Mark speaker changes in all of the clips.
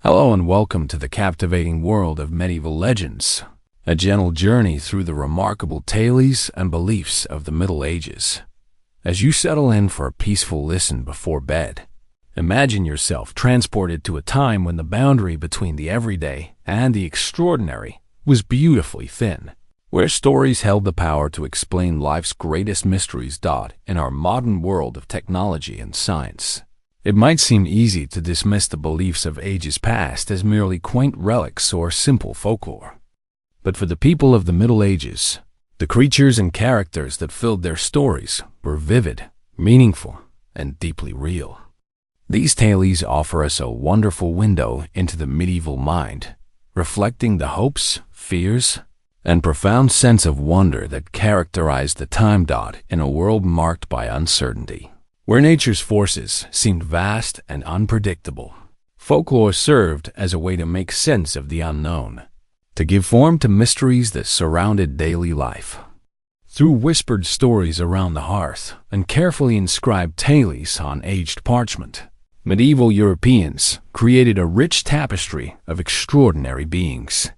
Speaker 1: Hello and welcome to the captivating world of medieval legends, a gentle journey through the remarkable tales and beliefs of the Middle Ages. As you settle in for a peaceful listen before bed, imagine yourself transported to a time when the boundary between the everyday and the extraordinary was beautifully thin, where stories held the power to explain life's greatest mysteries. In our modern world of technology and science, it might seem easy to dismiss the beliefs of ages past as merely quaint relics or simple folklore. But for the people of the Middle Ages, the creatures and characters that filled their stories were vivid, meaningful, and deeply real. These tales offer us a wonderful window into the medieval mind, reflecting the hopes, fears, and profound sense of wonder that characterized the time. In a world marked by uncertainty, where nature's forces seemed vast and unpredictable, folklore served as a way to make sense of the unknown, to give form to mysteries that surrounded daily life. Through whispered stories around the hearth and carefully inscribed tales on aged parchment, medieval Europeans created a rich tapestry of extraordinary beings.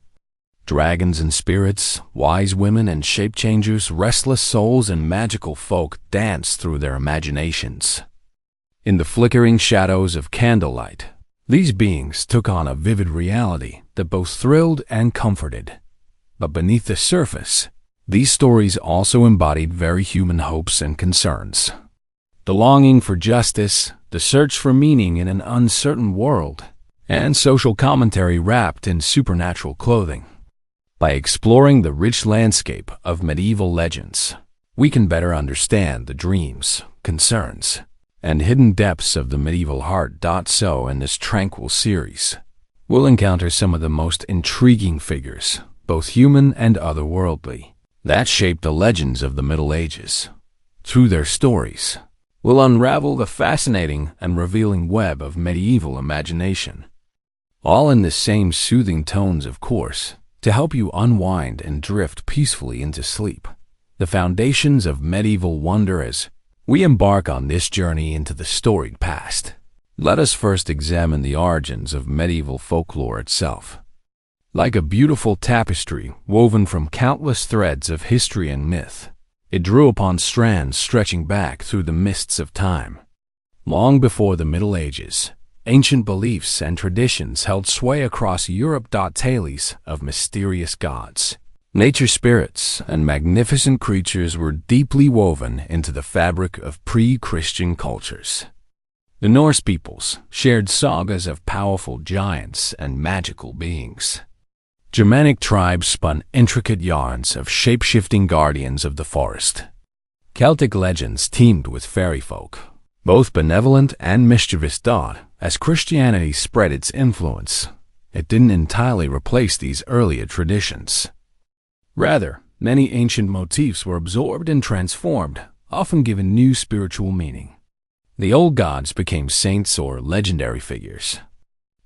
Speaker 1: Dragons and spirits, wise women and shape-changers, restless souls and magical folk danced through their imaginations. In the flickering shadows of candlelight, these beings took on a vivid reality that both thrilled and comforted. But beneath the surface, these stories also embodied very human hopes and concerns. The longing for justice, the search for meaning in an uncertain world, and social commentary wrapped in supernatural clothing. By exploring the rich landscape of medieval legends, we can better understand the dreams, concerns, and hidden depths of the medieval heart. So in this tranquil series, we'll encounter some of the most intriguing figures, both human and otherworldly, that shaped the legends of the Middle Ages. Through their stories, we'll unravel the fascinating and revealing web of medieval imagination. All in the same soothing tones, of course, to help you unwind and drift peacefully into sleep. The foundations of medieval wonder as we embark on this journey into the storied past. Let us first examine the origins of medieval folklore itself. Like a beautiful tapestry woven from countless threads of history and myth, it drew upon strands stretching back through the mists of time. Long before the Middle Ages, ancient beliefs and traditions held sway across Europe. Tales of mysterious gods, nature spirits, and magnificent creatures were deeply woven into the fabric of pre-Christian cultures. The Norse peoples shared sagas of powerful giants and magical beings. Germanic tribes spun intricate yarns of shape-shifting guardians of the forest. Celtic legends teemed with fairy folk, both benevolent and mischievous. As Christianity spread its influence, it didn't entirely replace these earlier traditions. Rather, many ancient motifs were absorbed and transformed, often given new spiritual meaning. The old gods became saints or legendary figures.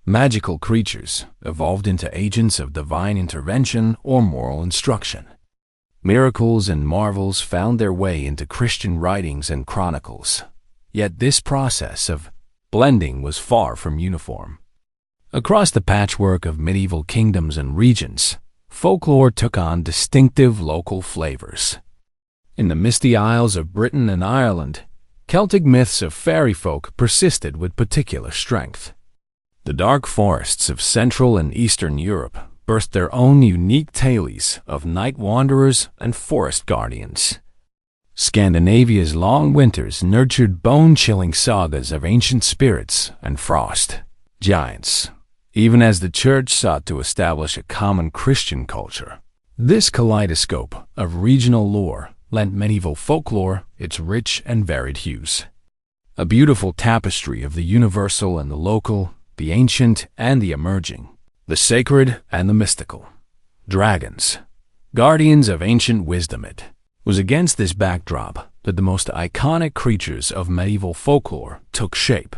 Speaker 1: Magical creatures evolved into agents of divine intervention or moral instruction. Miracles and marvels found their way into Christian writings and chronicles. Yet this process of blending was far from uniform. Across the patchwork of medieval kingdoms and regions, folklore took on distinctive local flavors. In the misty isles of Britain and Ireland, Celtic myths of fairy folk persisted with particular strength. The dark forests of Central and Eastern Europe birthed their own unique tales of night wanderers and forest guardians. Scandinavia's long winters nurtured bone-chilling sagas of ancient spirits and frost giants, even as the Church sought to establish a common Christian culture. This kaleidoscope of regional lore lent medieval folklore its rich and varied hues. A beautiful tapestry of the universal and the local, the ancient and the emerging, the sacred and the mystical. Dragons, guardians of ancient wisdom. It was against this backdrop that the most iconic creatures of medieval folklore took shape,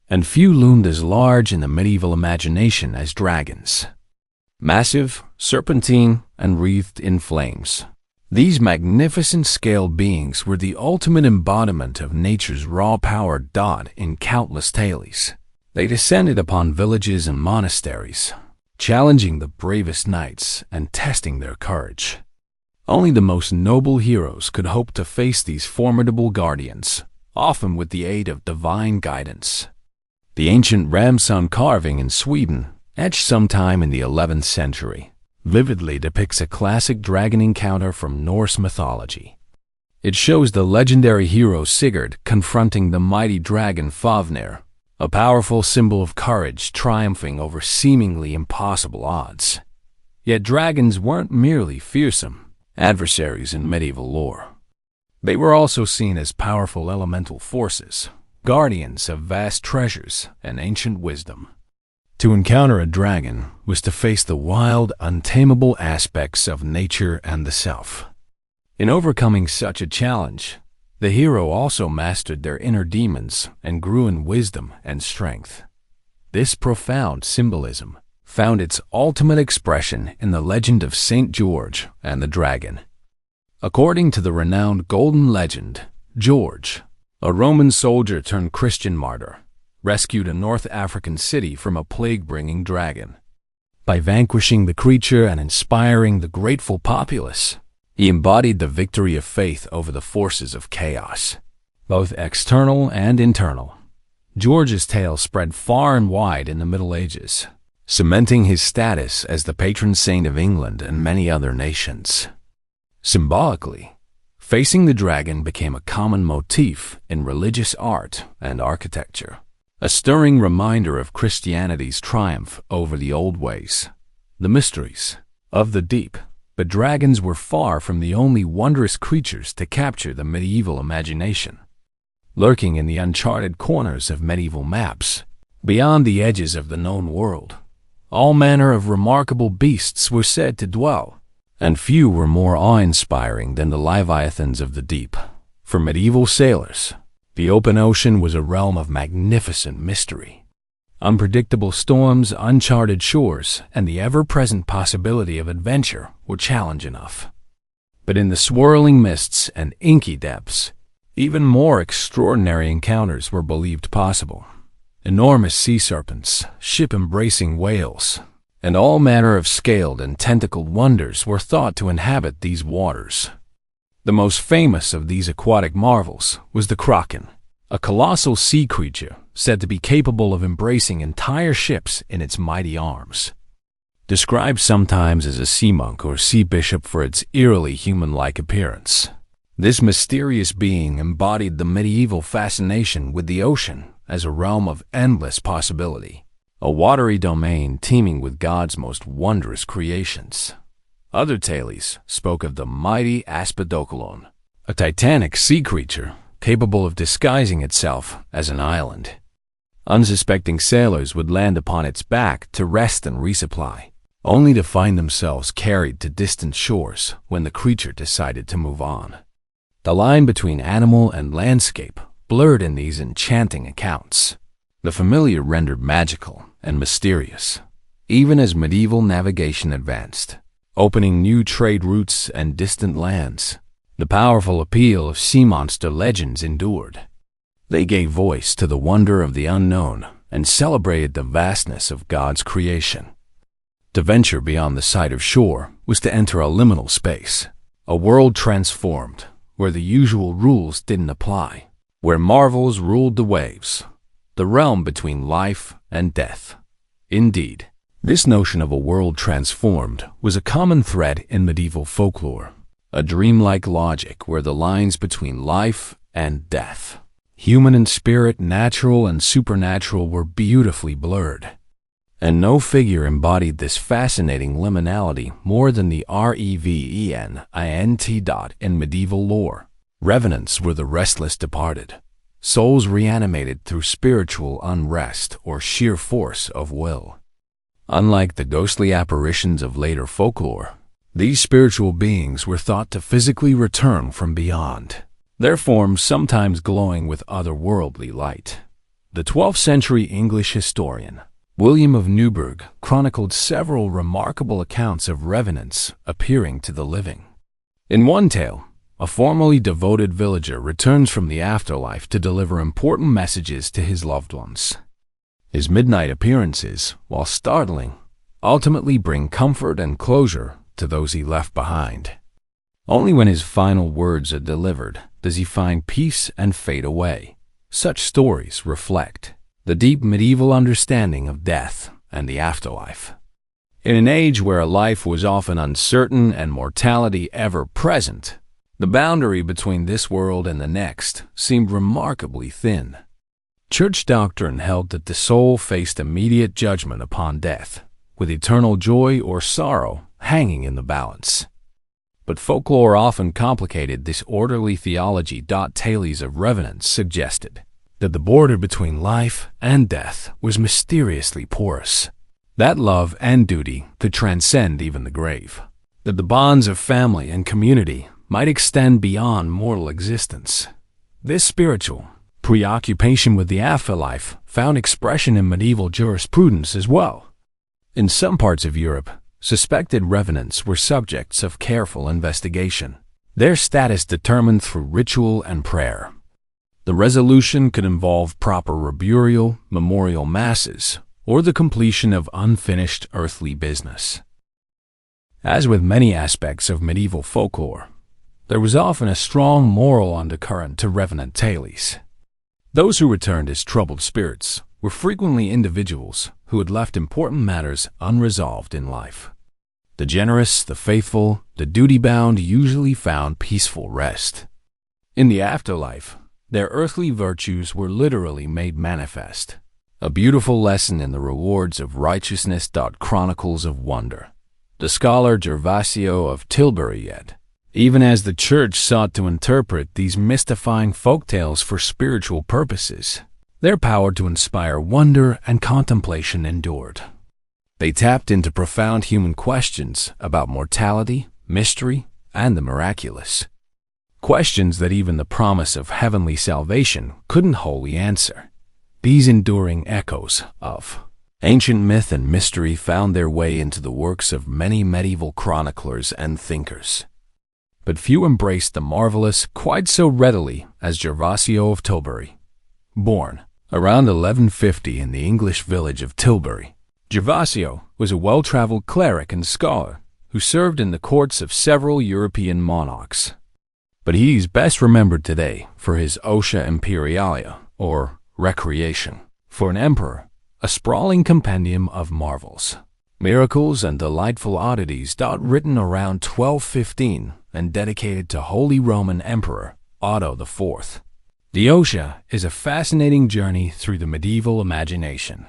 Speaker 1: and few loomed as large in the medieval imagination as dragons. Massive, serpentine, and wreathed in flames, these magnificent scaled beings were the ultimate embodiment of nature's raw power. In countless tales, They descended upon villages and monasteries, challenging the bravest knights and testing their courage. Only the most noble heroes could hope to face these formidable guardians, often with the aid of divine guidance. The ancient ramson carving in Sweden, etched sometime in the 11th century, vividly depicts a classic dragon encounter from Norse mythology. It shows the legendary hero Sigurd confronting the mighty dragon Fafnir, a powerful symbol of courage triumphing over seemingly impossible odds. Yet dragons weren't merely fearsome adversaries in medieval lore. They were also seen as powerful elemental forces, guardians of vast treasures and ancient wisdom. To encounter a dragon was to face the wild, untamable aspects of nature and the self. In overcoming such a challenge, the hero also mastered their inner demons and grew in wisdom and strength. This profound symbolism found its ultimate expression in the legend of Saint George and the Dragon. According to the renowned Golden Legend, George, a Roman soldier turned Christian martyr, rescued a North African city from a plague-bringing dragon. By vanquishing the creature and inspiring the grateful populace, he embodied the victory of faith over the forces of chaos, both external and internal. George's tale spread far and wide in the Middle Ages, cementing his status as the patron saint of England and many other nations. Symbolically, facing the dragon became a common motif in religious art and architecture, a stirring reminder of Christianity's triumph over the old ways, the mysteries of the deep. But dragons were far from the only wondrous creatures to capture the medieval imagination. Lurking in the uncharted corners of medieval maps, beyond the edges of the known world, all manner of remarkable beasts were said to dwell, and few were more awe-inspiring than the leviathans of the deep. For medieval sailors, the open ocean was a realm of magnificent mystery. Unpredictable storms, uncharted shores, and the ever-present possibility of adventure were challenge enough. But in the swirling mists and inky depths, even more extraordinary encounters were believed possible. Enormous sea serpents, ship-embracing whales, and all manner of scaled and tentacled wonders were thought to inhabit these waters. The most famous of these aquatic marvels was the kraken, a colossal sea creature said to be capable of embracing entire ships in its mighty arms. Described sometimes as a sea monk or sea bishop for its eerily human-like appearance, this mysterious being embodied the medieval fascination with the ocean as a realm of endless possibility, a watery domain teeming with God's most wondrous creations. Other tales spoke of the mighty Aspidoculon, a titanic sea creature capable of disguising itself as an island. Unsuspecting sailors would land upon its back to rest and resupply, only to find themselves carried to distant shores when the creature decided to move on. The line between animal and landscape blurred in these enchanting accounts, the familiar rendered magical and mysterious, even as medieval navigation advanced, opening new trade routes and distant lands. The powerful appeal of sea monster legends endured. They gave voice to the wonder of the unknown and celebrated the vastness of God's creation. To venture beyond the sight of shore was to enter a liminal space, a world transformed, where the usual rules didn't apply, where marvels ruled the waves, the realm between life and death. Indeed, this notion of a world transformed was a common thread in medieval folklore, a dreamlike logic where the lines between life and death, human and spirit, natural and supernatural, were beautifully blurred. And no figure embodied this fascinating liminality more than the Revenant in medieval lore. Revenants were the restless departed, souls reanimated through spiritual unrest or sheer force of will. Unlike the ghostly apparitions of later folklore, these spiritual beings were thought to physically return from beyond, their forms sometimes glowing with otherworldly light. The 12th century English historian William of Newburgh chronicled several remarkable accounts of revenants appearing to the living. In one tale, a formerly devoted villager returns from the afterlife to deliver important messages to his loved ones. His midnight appearances, while startling, ultimately bring comfort and closure to those he left behind. Only when his final words are delivered does he find peace and fade away. Such stories reflect the deep medieval understanding of death and the afterlife. In an age where life was often uncertain and mortality ever present, the boundary between this world and the next seemed remarkably thin. Church doctrine held that the soul faced immediate judgment upon death, with eternal joy or sorrow hanging in the balance. But folklore often complicated this orderly theology. Tales of revenants suggested that the border between life and death was mysteriously porous, that love and duty could transcend even the grave, that the bonds of family and community might extend beyond mortal existence. This spiritual preoccupation with the afterlife found expression in medieval jurisprudence as well. In some parts of Europe, suspected revenants were subjects of careful investigation, their status determined through ritual and prayer. The resolution could involve proper reburial, memorial masses, or the completion of unfinished earthly business. As with many aspects of medieval folklore, there was often a strong moral undercurrent to revenant tales. Those who returned as troubled spirits were frequently individuals who had left important matters unresolved in life. The generous, the faithful, the duty-bound usually found peaceful rest. In the afterlife, their earthly virtues were literally made manifest, a beautiful lesson in the rewards of righteousness. Chronicles of Wonder. The scholar Gervasio of Tilbury yet, even as the church sought to interpret these mystifying folktales for spiritual purposes, their power to inspire wonder and contemplation endured. They tapped into profound human questions about mortality, mystery, and the miraculous. Questions that even the promise of heavenly salvation couldn't wholly answer. These enduring echoes of ancient myth and mystery found their way into the works of many medieval chroniclers and thinkers. But few embraced the marvelous quite so readily as Gervasio of Tilbury. Born around 1150 in the English village of Tilbury, Gervasio was a well-traveled cleric and scholar who served in the courts of several European monarchs. But he is best remembered today for his Otia Imperialia, or Recreation, for an emperor, a sprawling compendium of marvels, miracles, and delightful oddities. Written around 1215 and dedicated to Holy Roman Emperor Otto IV. The Otia is a fascinating journey through the medieval imagination.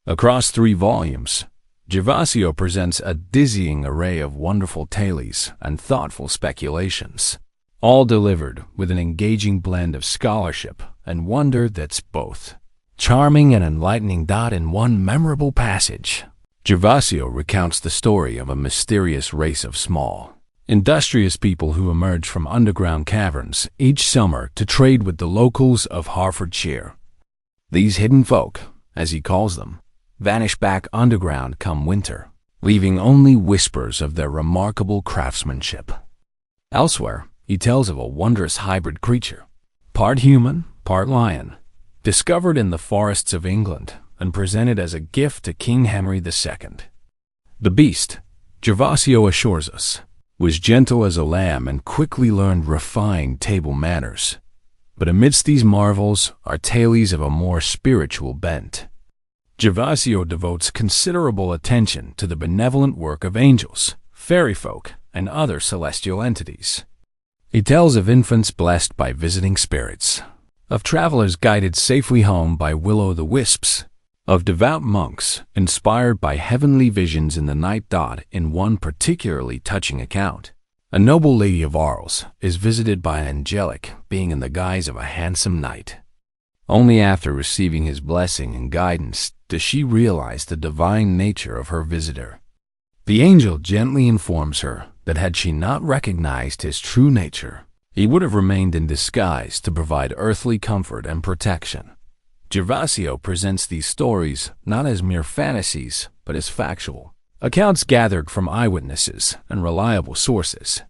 Speaker 1: Across 3 volumes, Gervasio presents a dizzying array of wonderful tales and thoughtful speculations, all delivered with an engaging blend of scholarship and wonder that's both charming and enlightening. In one memorable passage, Gervasio recounts the story of a mysterious race of small, industrious people who emerge from underground caverns each summer to trade with the locals of Hertfordshire. These hidden folk, as he calls them, vanish back underground come winter, leaving only whispers of their remarkable craftsmanship. Elsewhere, he tells of a wondrous hybrid creature, part human, part lion, discovered in the forests of England and presented as a gift to King Henry II. The beast, Gervasio assures us, was gentle as a lamb and quickly learned refined table manners. But amidst these marvels are tales of a more spiritual bent. Gervasio devotes considerable attention to the benevolent work of angels, fairy folk, and other celestial entities. He tells of infants blessed by visiting spirits, of travelers guided safely home by will-o'-the-wisps, of devout monks inspired by heavenly visions in the night. In one particularly touching account, a noble lady of Arles is visited by an angelic being in the guise of a handsome knight. Only after receiving his blessing and guidance does she realize the divine nature of her visitor. The angel gently informs her that had she not recognized his true nature, he would have remained in disguise to provide earthly comfort and protection. Gervasio presents these stories not as mere fantasies, but as factual accounts gathered from eyewitnesses and reliable sources.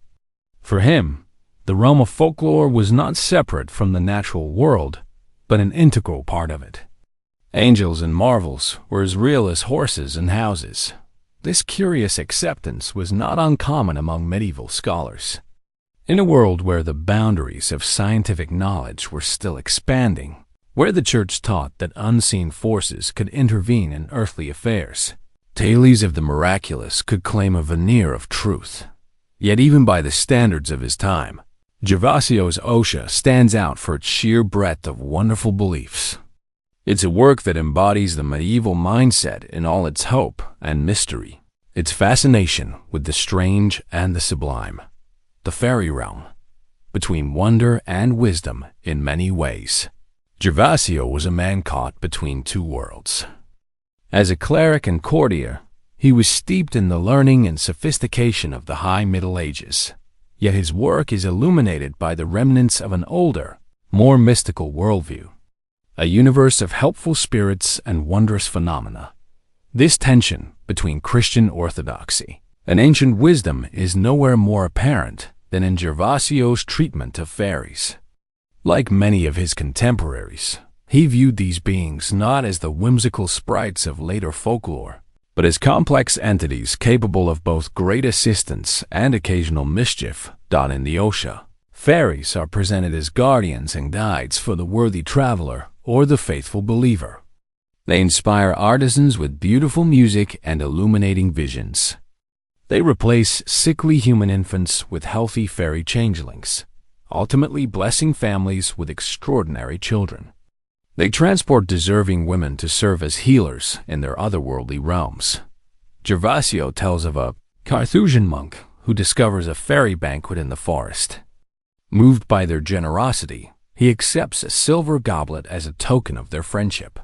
Speaker 1: For him, the realm of folklore was not separate from the natural world, but an integral part of it. Angels and marvels were as real as horses and houses. This curious acceptance was not uncommon among medieval scholars. In a world where the boundaries of scientific knowledge were still expanding, where the Church taught that unseen forces could intervene in earthly affairs, tales of the miraculous could claim a veneer of truth. Yet even by the standards of his time, Gervasio's Osia stands out for its sheer breadth of wonderful beliefs. It's a work that embodies the medieval mindset in all its hope and mystery, its fascination with the strange and the sublime, the fairy realm, between wonder and wisdom in many ways. Gervasio was a man caught between two worlds. As a cleric and courtier, he was steeped in the learning and sophistication of the High Middle Ages, yet his work is illuminated by the remnants of an older, more mystical worldview, a universe of helpful spirits and wondrous phenomena. This tension between Christian orthodoxy and ancient wisdom is nowhere more apparent than in Gervasio's treatment of fairies. Like many of his contemporaries, he viewed these beings not as the whimsical sprites of later folklore, but as complex entities capable of both great assistance and occasional mischief. In the Osia, fairies are presented as guardians and guides for the worthy traveler or the faithful believer. They inspire artisans with beautiful music and illuminating visions. They replace sickly human infants with healthy fairy changelings, ultimately blessing families with extraordinary children. They transport deserving women to serve as healers in their otherworldly realms. Gervasio tells of a Carthusian monk who discovers a fairy banquet in the forest. Moved by their generosity, he accepts a silver goblet as a token of their friendship.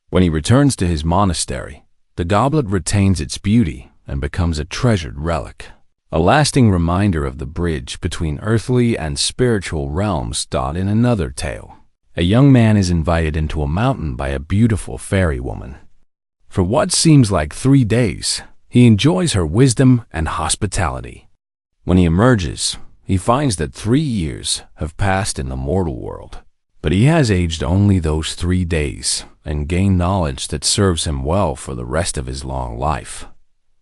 Speaker 1: When he returns to his monastery, the goblet retains its beauty and becomes a treasured relic, a lasting reminder of the bridge between earthly and spiritual realms. In another tale, a young man is invited into a mountain by a beautiful fairy woman. For what seems like 3 days, he enjoys her wisdom and hospitality. When he emerges, he finds that 3 years have passed in the mortal world, but he has aged only those 3 days and gained knowledge that serves him well for the rest of his long life.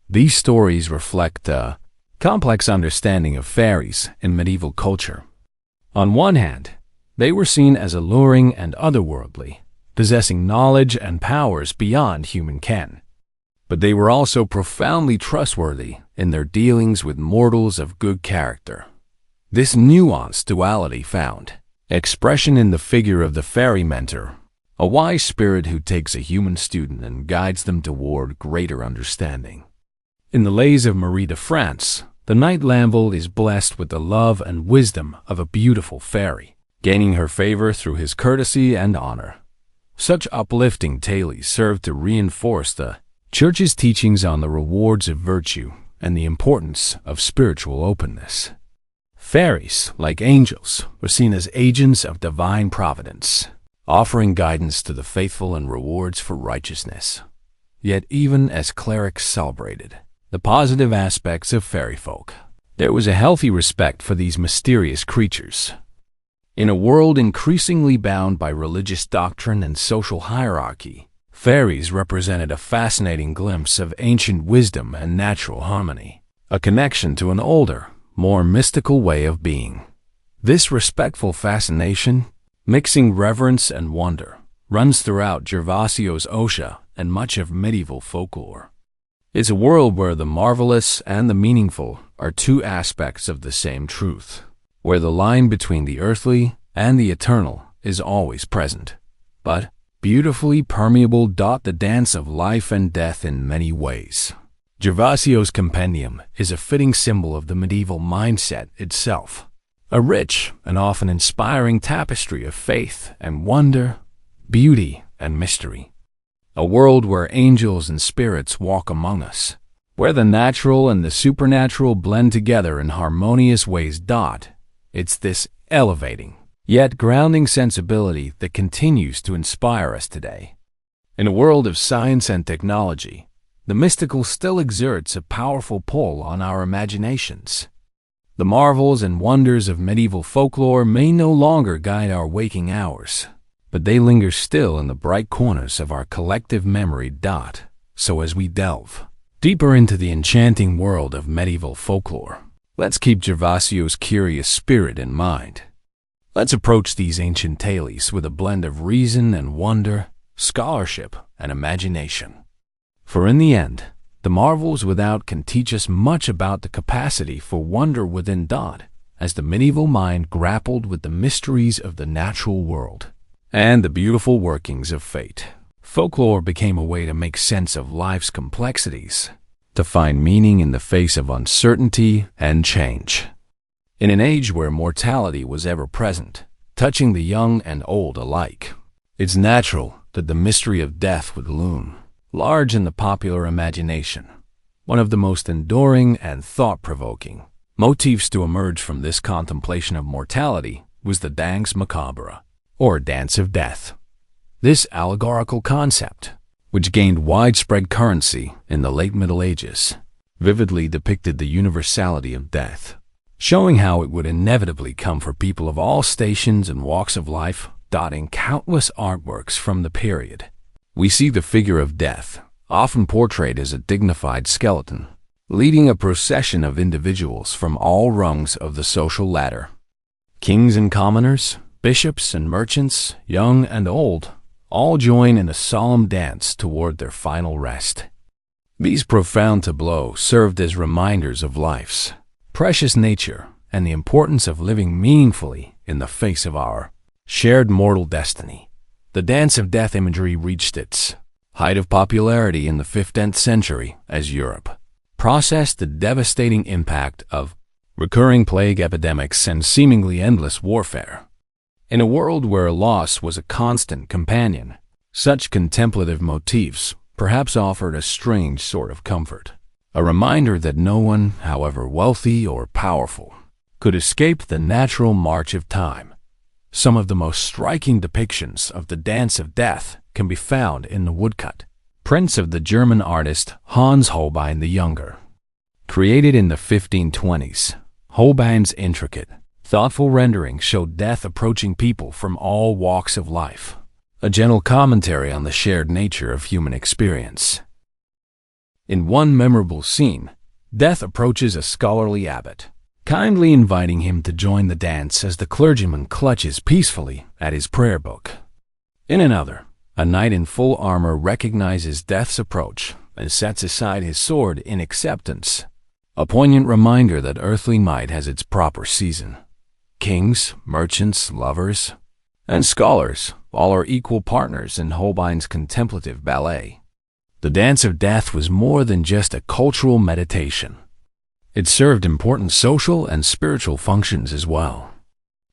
Speaker 1: These stories reflect a complex understanding of fairies in medieval culture. On one hand, they were seen as alluring and otherworldly, possessing knowledge and powers beyond human ken. But they were also profoundly trustworthy in their dealings with mortals of good character. This nuanced duality found expression in the figure of the fairy mentor, a wise spirit who takes a human student and guides them toward greater understanding. In the Lays of Marie de France, the Knight Lamvel is blessed with the love and wisdom of a beautiful fairy, gaining her favor through his courtesy and honor. Such uplifting tales serve to reinforce the Church's teachings on the rewards of virtue and the importance of spiritual openness. Fairies, like angels, were seen as agents of divine providence, offering guidance to the faithful and rewards for righteousness. Yet even as clerics celebrated the positive aspects of fairy folk, there was a healthy respect for these mysterious creatures. In a world increasingly bound by religious doctrine and social hierarchy, fairies represented a fascinating glimpse of ancient wisdom and natural harmony, a connection to an older, more mystical way of being. This respectful fascination, mixing reverence and wonder, runs throughout Gervasio's Osia and much of medieval folklore. It's a world where the marvelous and the meaningful are two aspects of the same truth, where the line between the earthly and the eternal is always present, but beautifully permeable. The dance of life and death in many ways. Gervasio's compendium is a fitting symbol of the medieval mindset itself, a rich and often inspiring tapestry of faith and wonder, beauty and mystery. A world where angels and spirits walk among us, where the natural and the supernatural blend together in harmonious ways. It's this elevating, yet grounding sensibility that continues to inspire us today. In a world of science and technology, the mystical still exerts a powerful pull on our imaginations. The marvels and wonders of medieval folklore may no longer guide our waking hours, but they linger still in the bright corners of our collective memory. So as we delve deeper into the enchanting world of medieval folklore, let's keep Gervasio's curious spirit in mind. Let's approach these ancient tales with a blend of reason and wonder, scholarship and imagination. For in the end, the marvels without can teach us much about the capacity for wonder within. As the medieval mind grappled with the mysteries of the natural world and the beautiful workings of fate, folklore became a way to make sense of life's complexities, to find meaning in the face of uncertainty and change. In an age where mortality was ever present, touching the young and old alike, it's natural that the mystery of death would loom large in the popular imagination. One of the most enduring and thought-provoking motifs to emerge from this contemplation of mortality was the danse macabre, or dance of death. This allegorical concept, which gained widespread currency in the late Middle Ages, vividly depicted the universality of death, showing how it would inevitably come for people of all stations and walks of life. In countless artworks from the period, we see the figure of death, often portrayed as a dignified skeleton, leading a procession of individuals from all rungs of the social ladder. Kings and commoners, bishops and merchants, young and old, all join in a solemn dance toward their final rest. These profound tableaux served as reminders of life's precious nature and the importance of living meaningfully in the face of our shared mortal destiny. The dance of death imagery reached its height of popularity in the 15th century as Europe processed the devastating impact of recurring plague epidemics and seemingly endless warfare. In a world where loss was a constant companion, such contemplative motifs perhaps offered a strange sort of comfort, a reminder that no one, however wealthy or powerful, could escape the natural march of time. Some of the most striking depictions of the dance of death can be found in the woodcut prints of the German artist Hans Holbein the Younger. Created in the 1520s, Holbein's intricate, thoughtful rendering showed death approaching people from all walks of life, a gentle commentary on the shared nature of human experience. In one memorable scene, death approaches a scholarly abbot, kindly inviting him to join the dance as the clergyman clutches peacefully at his prayer book. In another, a knight in full armor recognizes death's approach and sets aside his sword in acceptance, a poignant reminder that earthly might has its proper season. Kings, merchants, lovers, and scholars all are equal partners in Holbein's contemplative ballet. The dance of death was more than just a cultural meditation. It served important social and spiritual functions as well.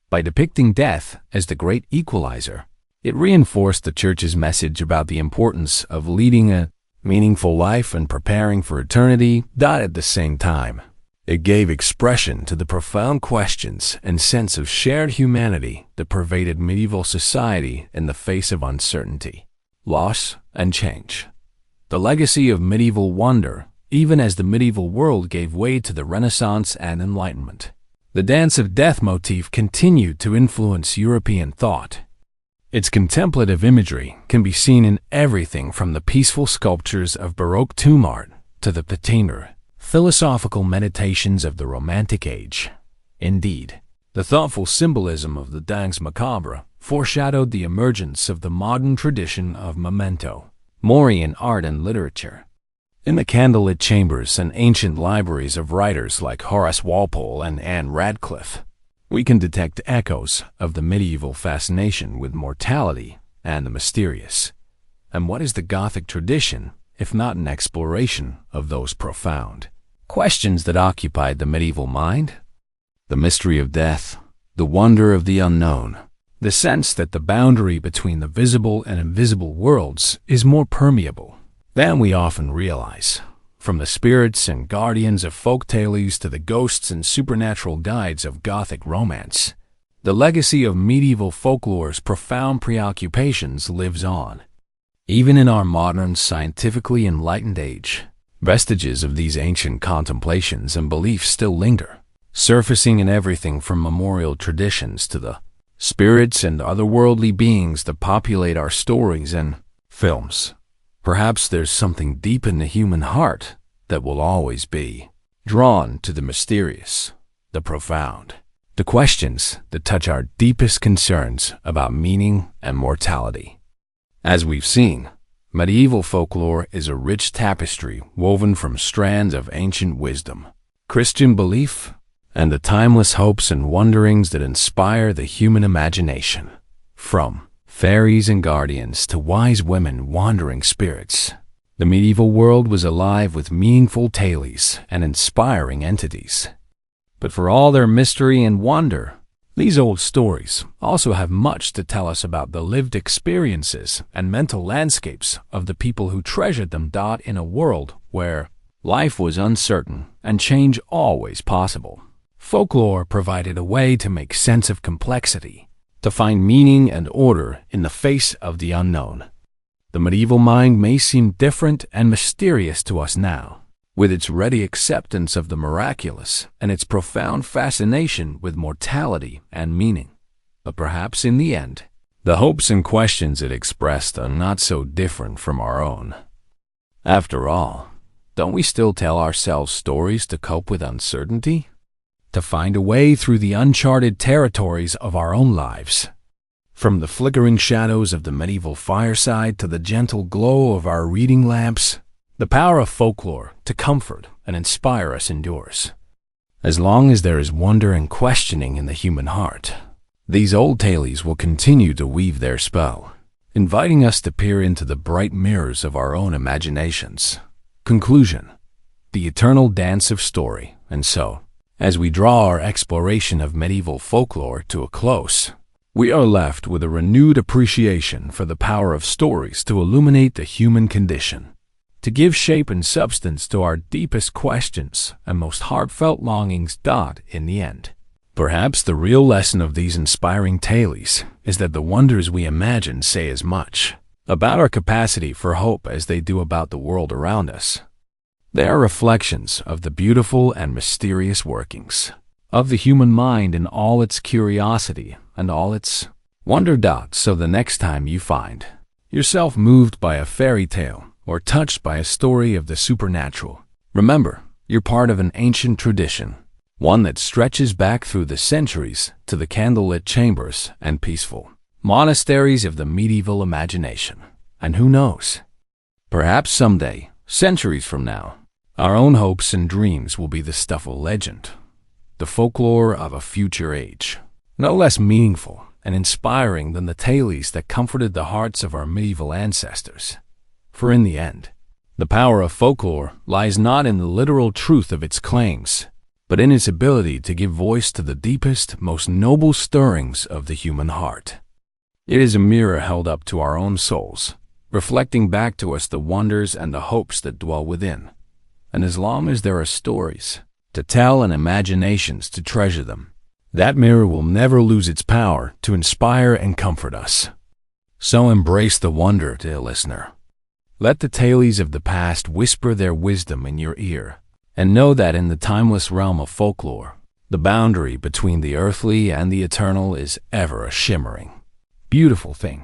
Speaker 1: By depicting death as the great equalizer, it reinforced the Church's message about the importance of leading a meaningful life and preparing for eternity. At the same time, it gave expression to the profound questions and sense of shared humanity that pervaded medieval society in the face of uncertainty, loss, and change. The legacy of medieval wonder, even as the medieval world gave way to the Renaissance and Enlightenment. The dance of death motif continued to influence European thought. Its contemplative imagery can be seen in everything from the peaceful sculptures of Baroque tomb art to the tender, philosophical meditations of the Romantic Age. Indeed, the thoughtful symbolism of the danse macabre foreshadowed the emergence of the modern tradition of memento mori in art and literature. In the candlelit chambers and ancient libraries of writers like Horace Walpole and Anne Radcliffe, we can detect echoes of the medieval fascination with mortality and the mysterious. And what is the Gothic tradition, if not an exploration of those profound questions that occupied the medieval mind? The mystery of death, the wonder of the unknown, the sense that the boundary between the visible and invisible worlds is more permeable than we often realize. From the spirits and guardians of folk tales to the ghosts and supernatural guides of Gothic romance, the legacy of medieval folklore's profound preoccupations lives on. Even in our modern, scientifically enlightened age, vestiges of these ancient contemplations and beliefs still linger, surfacing in everything from memorial traditions to the spirits and otherworldly beings that populate our stories and films. Perhaps there's something deep in the human heart that will always be drawn to the mysterious, the profound, the questions that touch our deepest concerns about meaning and mortality. As we've seen, medieval folklore is a rich tapestry woven from strands of ancient wisdom, Christian belief, and the timeless hopes and wonderings that inspire the human imagination. From fairies and guardians to wise women, wandering spirits, the medieval world was alive with meaningful tales and inspiring entities. But for all their mystery and wonder, these old stories also have much to tell us about the lived experiences and mental landscapes of the people who treasured them. In a world where life was uncertain and change always possible, folklore provided a way to make sense of complexity, to find meaning and order in the face of the unknown. The medieval mind may seem different and mysterious to us now, with its ready acceptance of the miraculous and its profound fascination with mortality and meaning. But perhaps in the end, the hopes and questions it expressed are not so different from our own. After all, don't we still tell ourselves stories to cope with uncertainty? To find a way through the uncharted territories of our own lives? From the flickering shadows of the medieval fireside to the gentle glow of our reading lamps, the power of folklore to comfort and inspire us endures. As long as there is wonder and questioning in the human heart, these old tales will continue to weave their spell, inviting us to peer into the bright mirrors of our own imaginations. Conclusion: the eternal dance of story. And so, as we draw our exploration of medieval folklore to a close, we are left with a renewed appreciation for the power of stories to illuminate the human condition, to give shape and substance to our deepest questions and most heartfelt longings. In the end, perhaps the real lesson of these inspiring tales is that the wonders we imagine say as much about our capacity for hope as they do about the world around us. They are reflections of the beautiful and mysterious workings of the human mind in all its curiosity and all its wonder. So the next time you find yourself moved by a fairy tale or touched by a story of the supernatural, remember, you're part of an ancient tradition, one that stretches back through the centuries to the candlelit chambers and peaceful monasteries of the medieval imagination. And who knows, perhaps someday, centuries from now, our own hopes and dreams will be the stuff of legend, the folklore of a future age, no less meaningful and inspiring than the tales that comforted the hearts of our medieval ancestors. For in the end, the power of folklore lies not in the literal truth of its claims, but in its ability to give voice to the deepest, most noble stirrings of the human heart. It is a mirror held up to our own souls, reflecting back to us the wonders and the hopes that dwell within. And as long as there are stories to tell and imaginations to treasure them, that mirror will never lose its power to inspire and comfort us. So embrace the wonder, dear listener. Let the tales of the past whisper their wisdom in your ear, and know that in the timeless realm of folklore, the boundary between the earthly and the eternal is ever a shimmering, beautiful thing.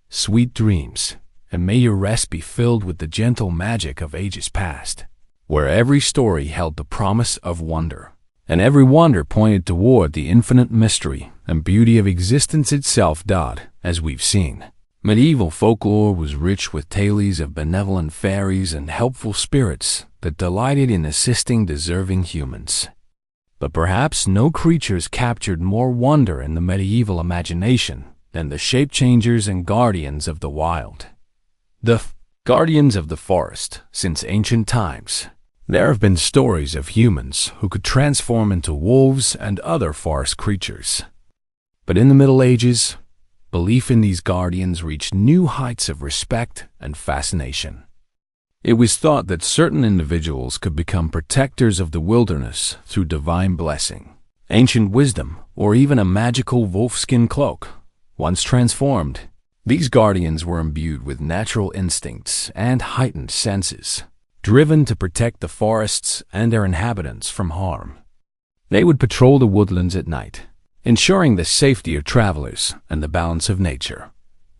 Speaker 1: Sweet dreams, and may your rest be filled with the gentle magic of ages past, where every story held the promise of wonder, and every wonder pointed toward the infinite mystery and beauty of existence itself. As we've seen, medieval folklore was rich with tales of benevolent fairies and helpful spirits that delighted in assisting deserving humans. But perhaps no creatures captured more wonder in the medieval imagination than the shape-changers and guardians of the wild. The guardians of the forest. Since ancient times, there have been stories of humans who could transform into wolves and other forest creatures. But in the Middle Ages, belief in these guardians reached new heights of respect and fascination. It was thought that certain individuals could become protectors of the wilderness through divine blessing, ancient wisdom, or even a magical wolfskin cloak. Once transformed, these guardians were imbued with natural instincts and heightened senses, driven to protect the forests and their inhabitants from harm. They would patrol the woodlands at night, ensuring the safety of travelers and the balance of nature.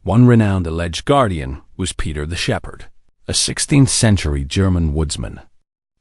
Speaker 1: One renowned alleged guardian was Peter the Shepherd, a 16th-century German woodsman.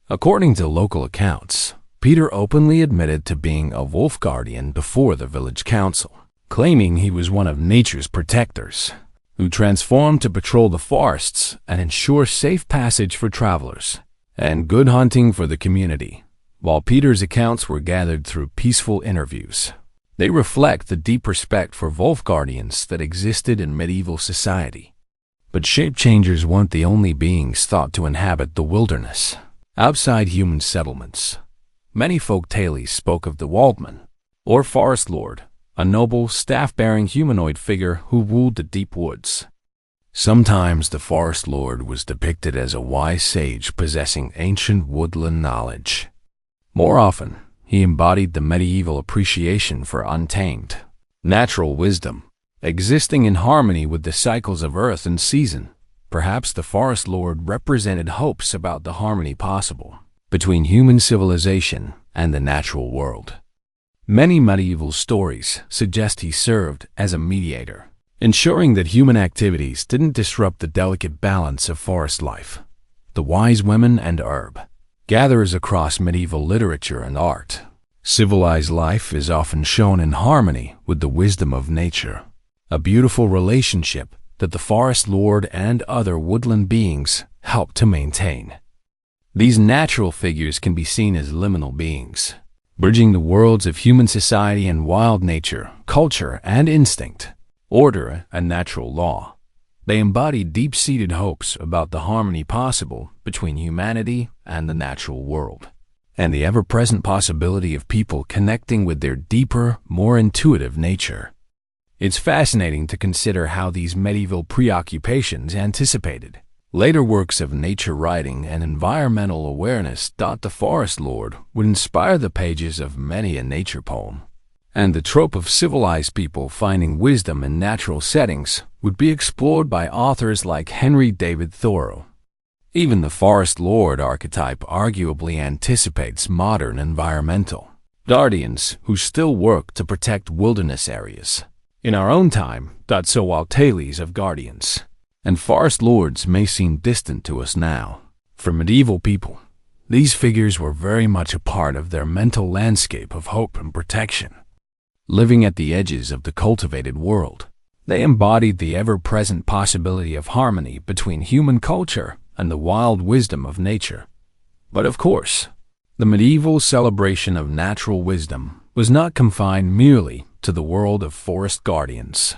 Speaker 1: According to local accounts, Peter openly admitted to being a wolf guardian before the village council, claiming he was one of nature's protectors, who transformed to patrol the forests and ensure safe passage for travelers and good hunting for the community. While Peter's accounts were gathered through peaceful interviews, they reflect the deep respect for wolf guardians that existed in medieval society. But shape-changers weren't the only beings thought to inhabit the wilderness. Outside human settlements, many folk tales spoke of the Waldman, or Forest Lord, a noble, staff-bearing humanoid figure who ruled the deep woods. Sometimes the Forest Lord was depicted as a wise sage possessing ancient woodland knowledge. More often, he embodied the medieval appreciation for untamed, natural wisdom, existing in harmony with the cycles of earth and season. Perhaps the Forest Lord represented hopes about the harmony possible between human civilization and the natural world. Many medieval stories suggest he served as a mediator, ensuring that human activities didn't disrupt the delicate balance of forest life. The wise women and herb gatherers across medieval literature and art. Civilized life is often shown in harmony with the wisdom of nature, a beautiful relationship that the Forest Lord and other woodland beings help to maintain. These natural figures can be seen as liminal beings, bridging the worlds of human society and wild nature, culture and instinct, order and natural law. They embody deep-seated hopes about the harmony possible between humanity and the natural world, and the ever-present possibility of people connecting with their deeper, more intuitive nature. It's fascinating to consider how these medieval preoccupations anticipated later works of nature writing and environmental awareness. The Forest Lord would inspire the pages of many a nature poem, and the trope of civilized people finding wisdom in natural settings would be explored by authors like Henry David Thoreau. Even the Forest Lord archetype arguably anticipates modern environmental guardians who still work to protect wilderness areas. In our own time, so while tales of guardians and forest lords may seem distant to us now, for medieval people, these figures were very much a part of their mental landscape of hope and protection. Living at the edges of the cultivated world, they embodied the ever-present possibility of harmony between human culture and the wild wisdom of nature. But of course, the medieval celebration of natural wisdom was not confined merely to the world of forest guardians.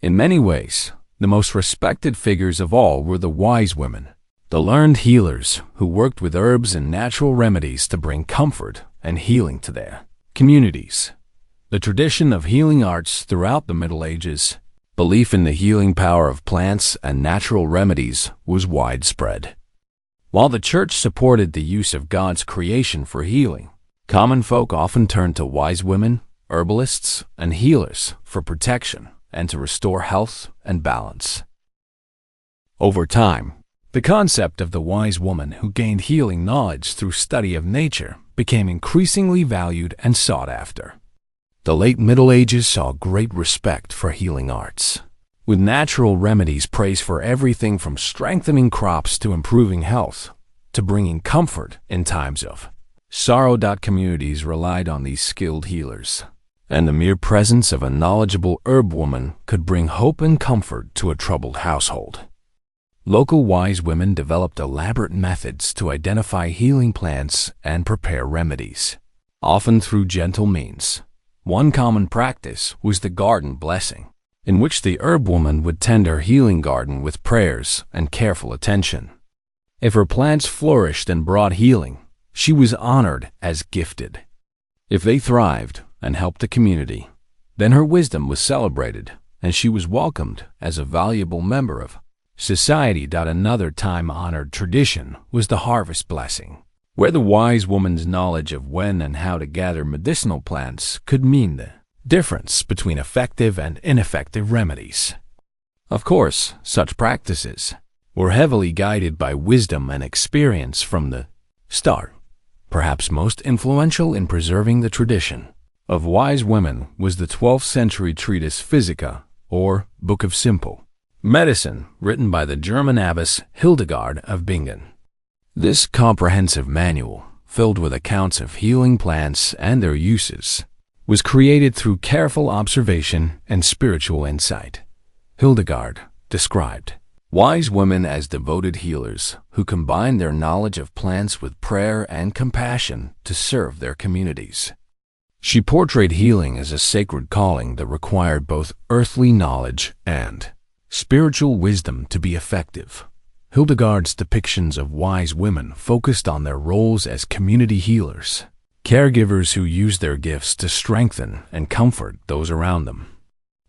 Speaker 1: In many ways, the most respected figures of all were the wise women, the learned healers who worked with herbs and natural remedies to bring comfort and healing to their communities. The tradition of healing arts throughout the Middle Ages, belief in the healing power of plants and natural remedies was widespread. While the Church supported the use of God's creation for healing, common folk often turned to wise women, herbalists, and healers for protection and to restore health and balance. Over time, the concept of the wise woman who gained healing knowledge through study of nature became increasingly valued and sought after. The late Middle Ages saw great respect for healing arts, with natural remedies praised for everything from strengthening crops to improving health, to bringing comfort in times of sorrow. Communities relied on these skilled healers, and the mere presence of a knowledgeable herb woman could bring hope and comfort to a troubled household. Local wise women developed elaborate methods to identify healing plants and prepare remedies, often through gentle means. One common practice was the garden blessing, in which the herb woman would tend her healing garden with prayers and careful attention. If her plants flourished and brought healing, she was honored as gifted. If they thrived and helped the community, then her wisdom was celebrated and she was welcomed as a valuable member of society. Another time-honored tradition was the harvest blessing, where the wise woman's knowledge of when and how to gather medicinal plants could mean the difference between effective and ineffective remedies. Of course, such practices were heavily guided by wisdom and experience from the start. Perhaps most influential in preserving the tradition of Wise Women was the 12th century treatise Physica, or Book of Simple Medicine, written by the German abbess Hildegard of Bingen. This comprehensive manual, filled with accounts of healing plants and their uses, was created through careful observation and spiritual insight. Hildegard described wise women as devoted healers who combine their knowledge of plants with prayer and compassion to serve their communities. She portrayed healing as a sacred calling that required both earthly knowledge and spiritual wisdom to be effective. Hildegard's depictions of wise women focused on their roles as community healers, caregivers who used their gifts to strengthen and comfort those around them.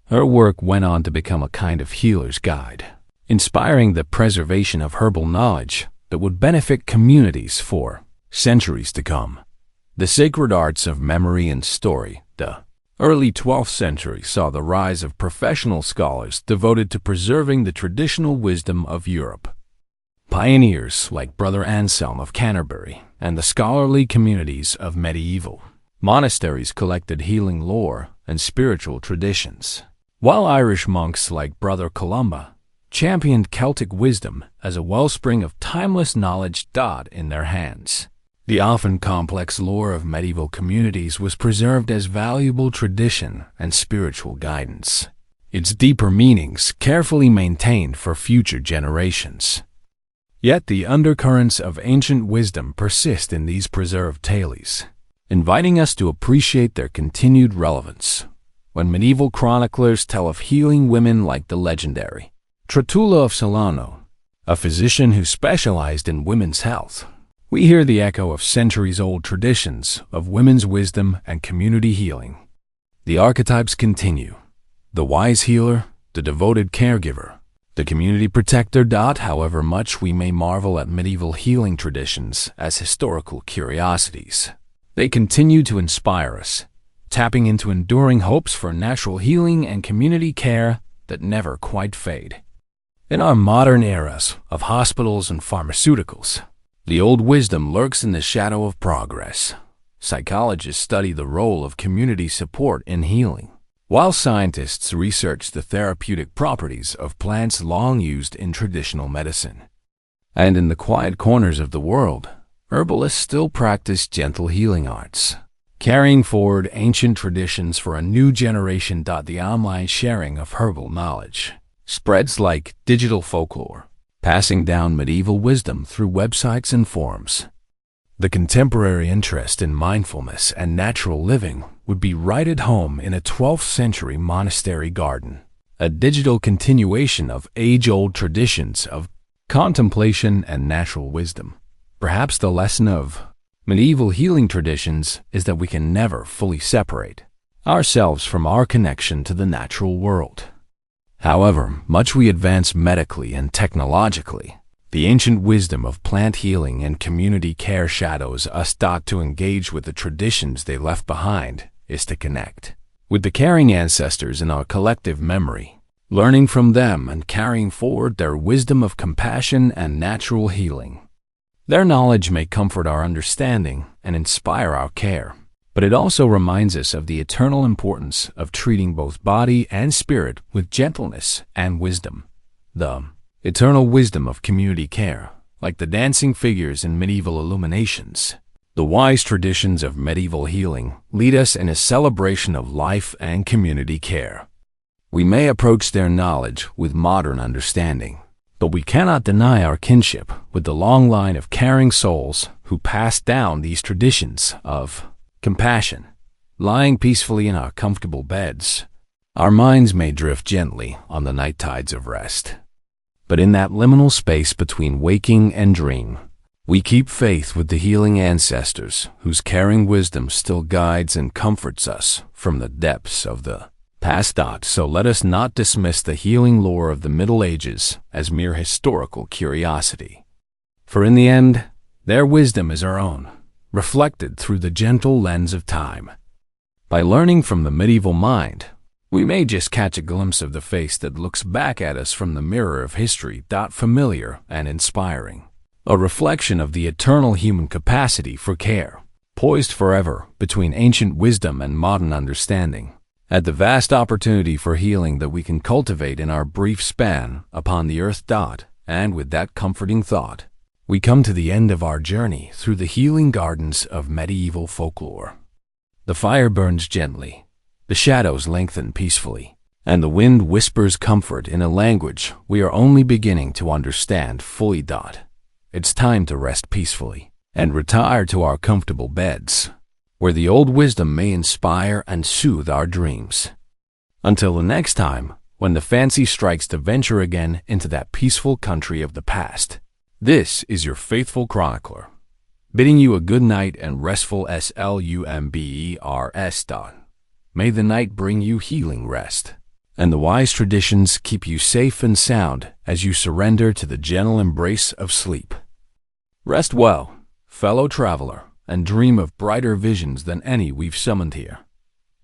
Speaker 1: Her work went on to become a kind of healer's guide, inspiring the preservation of herbal knowledge that would benefit communities for centuries to come. The sacred arts of memory and story, the early 12th century saw the rise of professional scholars devoted to preserving the traditional wisdom of Europe. Pioneers like Brother Anselm of Canterbury and the scholarly communities of medieval monasteries collected healing lore and spiritual traditions, while Irish monks like Brother Columba championed Celtic wisdom as a wellspring of timeless knowledge in their hands. The often complex lore of medieval communities was preserved as valuable tradition and spiritual guidance, its deeper meanings carefully maintained for future generations. Yet the undercurrents of ancient wisdom persist in these preserved tales, inviting us to appreciate their continued relevance. When medieval chroniclers tell of healing women like the legendary Trotula of Salerno, a physician who specialized in women's health, we hear the echo of centuries-old traditions of women's wisdom and community healing. The archetypes continue: the wise healer, the devoted caregiver, the community protector. However much we may marvel at medieval healing traditions as historical curiosities, they continue to inspire us, tapping into enduring hopes for natural healing and community care that never quite fade. In our modern eras of hospitals and pharmaceuticals, the old wisdom lurks in the shadow of progress. Psychologists study the role of community support in healing, while scientists research the therapeutic properties of plants long used in traditional medicine. And in the quiet corners of the world, herbalists still practice gentle healing arts, carrying forward ancient traditions for a new generation. The online sharing of herbal knowledge spreads like digital folklore, passing down medieval wisdom through websites and forums. The contemporary interest in mindfulness and natural living would be right at home in a 12th century monastery garden, a digital continuation of age-old traditions of contemplation and natural wisdom. Perhaps the lesson of medieval healing traditions is that we can never fully separate ourselves from our connection to the natural world. However much we advance medically and technologically, the ancient wisdom of plant healing and community care shadows us. To engage with the traditions they left behind is to connect with the caring ancestors in our collective memory, learning from them and carrying forward their wisdom of compassion and natural healing. Their knowledge may comfort our understanding and inspire our care, but it also reminds us of the eternal importance of treating both body and spirit with gentleness and wisdom. The eternal wisdom of community care, like the dancing figures in medieval illuminations. The wise traditions of medieval healing lead us in a celebration of life and community care. We may approach their knowledge with modern understanding, but we cannot deny our kinship with the long line of caring souls who passed down these traditions of compassion. Lying peacefully in our comfortable beds, our minds may drift gently on the night tides of rest. But in that liminal space between waking and dream, we keep faith with the healing ancestors whose caring wisdom still guides and comforts us from the depths of the past. So let us not dismiss the healing lore of the Middle Ages as mere historical curiosity. For in the end, their wisdom is our own, reflected through the gentle lens of time. By learning from the medieval mind, we may just catch a glimpse of the face that looks back at us from the mirror of history. Familiar and inspiring, a reflection of the eternal human capacity for care, poised forever between ancient wisdom and modern understanding, at the vast opportunity for healing that we can cultivate in our brief span upon the earth. And with that comforting thought, we come to the end of our journey through the healing gardens of medieval folklore. The fire burns gently, the shadows lengthen peacefully, and the wind whispers comfort in a language we are only beginning to understand fully. It's time to rest peacefully and retire to our comfortable beds, where the old wisdom may inspire and soothe our dreams. Until the next time, when the fancy strikes to venture again into that peaceful country of the past, this is your faithful chronicler, bidding you a good night and restful slumbers. May the night bring you healing rest, and the wise traditions keep you safe and sound as you surrender to the gentle embrace of sleep. Rest well, fellow traveler, and dream of brighter visions than any we've summoned here.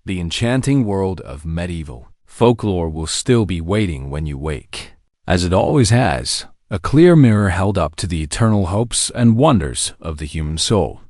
Speaker 1: The enchanting world of medieval folklore will still be waiting when you wake, as it always has, a clear mirror held up to the eternal hopes and wonders of the human soul.